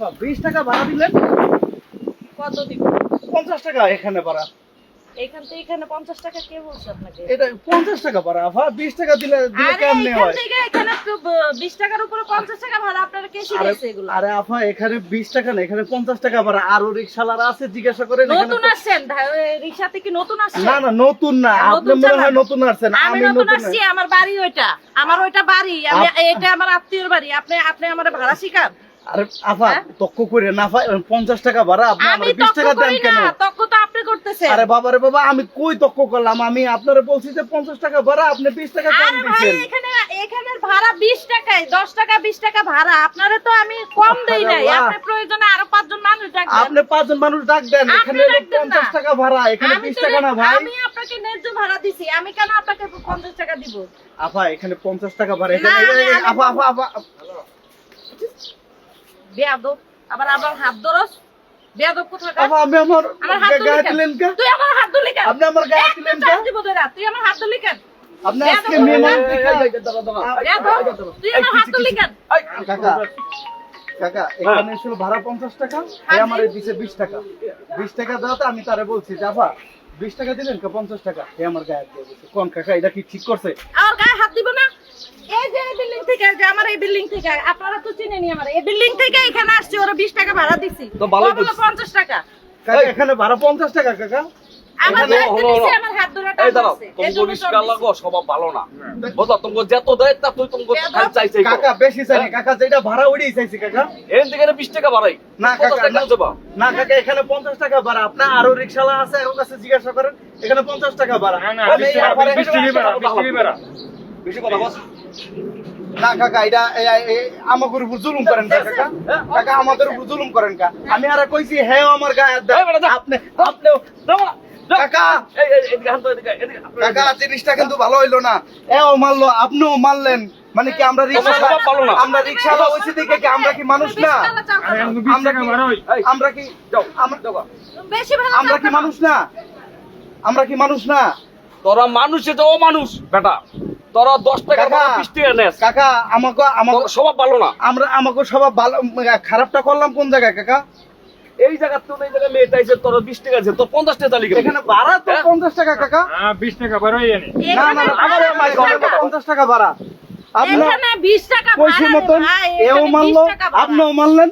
আপা 20 টাকা ভাড়া দিলেন। কত দিব? 50 টাকা এখানে ভাড়া। এখান থেকে এখানে 50 টাকা কে বলছে আপনাকে? এটা 50 টাকা ভাড়া আপা, 20 টাকা দিলে আরে কেমনে এখান হয়? থেকে এখানে তো 20 টাকার উপরে 50 টাকা ভাড়া আপনারা কে শিখাইছে এগুলো? আরে আপা এখানে 20 টাকা না, এখানে 50 টাকা ভাড়া। আরো রিকশাওয়ালারা আছে, জিজ্ঞাসা করেন। নতুন আসছেন রিকশা থেকে নতুন আসছেন? না না নতুন না, আপনি মনে হয় নতুন আসছেন। আমি নতুন আসছি, আমার বাড়ি ওইটা, আমার ওইটা বাড়ি, আমি এটা আমার আত্মীয়র বাড়ি। আপনি আপনি আমার ভাড়া শিখান? আরে আপা তক্ক করে না আপা, 50 টাকা ভাড়া, আপনি আমি আমারে 20 টাকা দেন কেন? তক্ক তো আপনি করতেছেন। আরে বাবা রে বাবা, আমি কই তক্ক করলাম? আমি আপনারে বলছি যে 50 টাকা ভাড়া, আপনি 20 টাকা কম আরে ভাই দিবেন। এখানে এখানের ভাড়া 20 টাকায়, 10 টাকা 20 টাকা ভাড়া। আপনারে তো আমি কম দেই নাই। আরে বাহ। আপনি প্রয়োজনে আরো 5 জন মানুষ ডাকবেন। আপনি 5 জন মানুষ ডাক দেন, আপনি এখানে হলো ডাকবেন না। 50 টাকা ভাড়া, এখানে আমি 20 তো টাকা না ভাই। আমি আপনাকে ন্যায্য ভাড়া দিছি, আমি কেন আপনাকে 50 টাকা দিব? আপা এখানে 50 টাকা ভাড়া, না, এখানে আমি- আপা আপা আপা বেয়াদব, আবার আবার হাত ধরস। বেয়াদব কোথাকার? আপা আমি আমার আমার হাত ধরলি গায়ে কেন? দিলেন কে? তুই আমার হাত ধরলি কেন? আপনি আমার গায়ে দিলেন কে? দিব তোরা, তুই আমার হাত ধরলি কেন? আপনি বেয়াদব আজকে মেহমান দেখা বেয়াদব, তুই আমার হাত ধরলি কেন? কাকা কাকা এখানে ছিল ভাড়া 50 টাকা, এ আমারে দিছে 20 টাকা। 20 টাকা দাওতে আমি তারে বলছি যে আপা 20 টাকা দিলেন কে? 50 টাকা। এ আমার গায়ে দিয়ে দিছে। কোন কাকা এটা কি ঠিক করছে? আমার গায়ে হাত দিব না। এই যে এই বিল্ডিং থেকে, যে আমার এই বিল্ডিং থেকে, আপনারা তো চিনেনি আমার এই বিল্ডিং থেকে এখানে আসছি, ওরা 20 টাকা ভাড়া দিছি। তো ভালোই ও বললো 50 টাকা। কাকা এখানে ভাড়া 50 টাকা কাকা। আমার এখানে দায়িত্ব হলো দিছে, না। আমার হাত ধরে এই দাঁড়াও, টানছে। তুমি এজন্য রিস্কা চড় লাগো, দিছি। স্বভাব ভালো না। বুঝছো, তোমাকে যত দেয় তা তুই তোমাকে খালি চাইছে। কাকা বেশি চাইনি কাকা, যেটা ভাড়া ওইটাই চাইছি কাকা। এখান থেকে 20 টাকা বাড়াই। না কাকা 50 টাকা না। দেবা। না কাকা এখানে 50 টাকা ভাড়া। আপনি আরো রিকশাওয়ালা আছে, ওর কাছে জিজ্ঞাসা করেন। এখানে 50 টাকা ভাড়া। আমি এরপরে- বেশি কথা বল। না কাকা এটা আমাদের উপর জুলুম করেন না কাকা। কাকা আমাদের উপর জুলুম করেন কা। আমি আরে কইছি হ্যাঁ আমার গায়ে হাত দেন। এই বেটা, যা। আপনি আপনিও দাও না, দাও। কাকা এই এদিকে হাত দাও, এদিকে এদিকে। কাকা জিনিসটা কিন্তু ভালো হইলো না। এও মারলো, আপনিও মারলেন। মানে কি আমরা রিকশা তোমার স্বভাব ভালো না। আমরা রিকশাওয়ালা হইছি দেখে কি আমরা কি মানুষ না? আমরা কি যাও, আমরা যাও। বেশি ভালো আমরা কি মানুষ না? আমরা কি মানুষ না? তোরা মানুষ, এটা ও মানুষ বেটা। তোরা 10 টাকা কাকা। 20 টাকা নেস। কাকা আমাকে তোর স্বভাব ভালো না। আমাকে সবাই ভালো খারাপটা করলাম কোন জায়গায় কাকা? এই জায়গা তো এই জায়গা মেয়েটা এসে তোর 20 টাকা আছে, তোর 50 টাকা তালিকা। এখানে ভাড়া তো 50 টাকা কাকা। 20 টাকা বাড়াই জানি। না না না, আমার আমার 50 টাকা ভাড়া। আপনি এখানে 20 টাকা পয়সা ভাড়া রে মতন ভাই, এও এখানে মানলো, 20 টাকা ভাড়া। আপনিও মানলেন।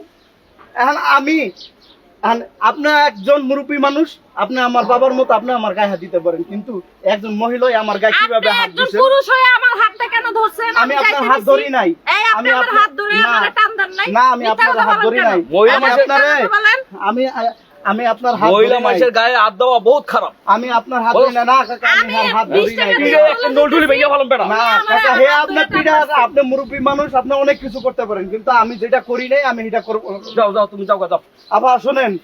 এখন আপনার একজন মুরব্বী মানুষ, আপনি আমার বাবার মতো, আপনি আমার গায়ে হাত দিতে পারেন, কিন্তু একজন মহিলাই আমার গায়ে আপনি কিভাবে হাত একজন দিচ্ছেন? পুরুষ হয়ে আমার হাতটা কেন ধরছেন? আমি আপনার যাইতে হাত দিছি। ধরি নাই। এই আপনি আমি আমার আপনার- হাত ধরে না। আমারে টান দেন নাই? না আমি মিথ্যা আপনার কথা হাত বলেন ধরি কেন? নাই। মহিলা আমি মিথ্যা আপনারে কথা বলেন? আমি আপনার হাত মহিলা ধরি নাই। মানুষের গায়ে হাত দেওয়া বহুত খারাপ। আমি আপনার হাত ধরি না। না কাকা আমি আমি আর হাত 20 ধরি নাই। টাকা কি দিয়ে রে, একটা নলডুলি ভেঙে ফেলাম বেটা। না আমার কাকা হাত হে ধরে আপনার টান পিঠা মারছে। আপনি মুরব্বী মানুষ, আপনি অনেক কিছু করতে পারেন, কিন্তু আমি যেটা করি নাই আমি এটা করব। যাও যাও, তুমি যাও গা, যাও। আবার শুনেন,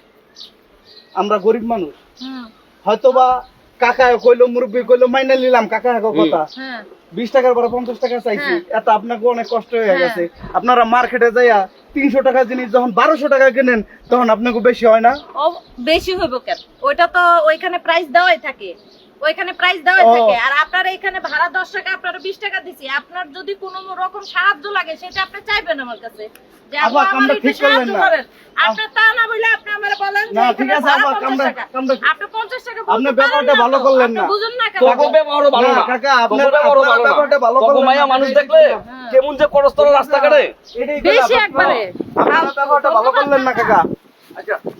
আমরা গরিব মানুষ, হুম, হয়তোবা কাকা কইলো মুরব্বী কইলো মাইনা নিলাম কাকা কথা। হ্যাঁ। 20 টাকার পরে 50 টাকা চাইছি, হ্যাঁ। এত আপনাকে অনেক কষ্ট হয়ে হ্যাঁ। গেছে। আপনারা মার্কেটে যাইয়া 300 টাকা জিনিস যখন 1200 টাকা কেনেন, তখন আপনাকে বেশি হয় না? ও বেশি হইব কেন? ওইটা তো ওইখানে প্রাইস দেওয়াই থাকে, ওইখানে প্রাইস দেওয়াই ও। থাকে। আর আপনার এখানে ভাড়া 10 টাকা, আপনারা 20 টাকা দিছি। আপনার যদি কোনো রকম সাহায্য লাগে সেটা আপনি চাইবেন আমার কাছে, যে আপু আবার আমার কামটা একটু ঠিক করলেন সাহায্য না। করেন। আপনি তা না বলে আপনি আমারে বলেন যে না, এখানে ঠিক আছে, ভাড়া আবার 50 টাকা। কামটা- আপনি 50 টাকা আপনি বলতে ব্যাপারটা পারেন না ভালো তো। করলেন আপনি না। বুঝুন না কেন? তোর ব্যবহারও ভালো না, না। কাকা, তোর আপনার- ব্যবহারও আপনার ভালো না। ব্যাপারটা ভালো তোকে করলেন না। মাইয়া মানুষ দেখলে হ্যাঁ। কেমন যে করস্তর রাস্তাঘাটে। এটাই বেশি কথা, একবারে। আপনার ব্যাপারটা ভালো করলেন না কাকা। আচ্ছা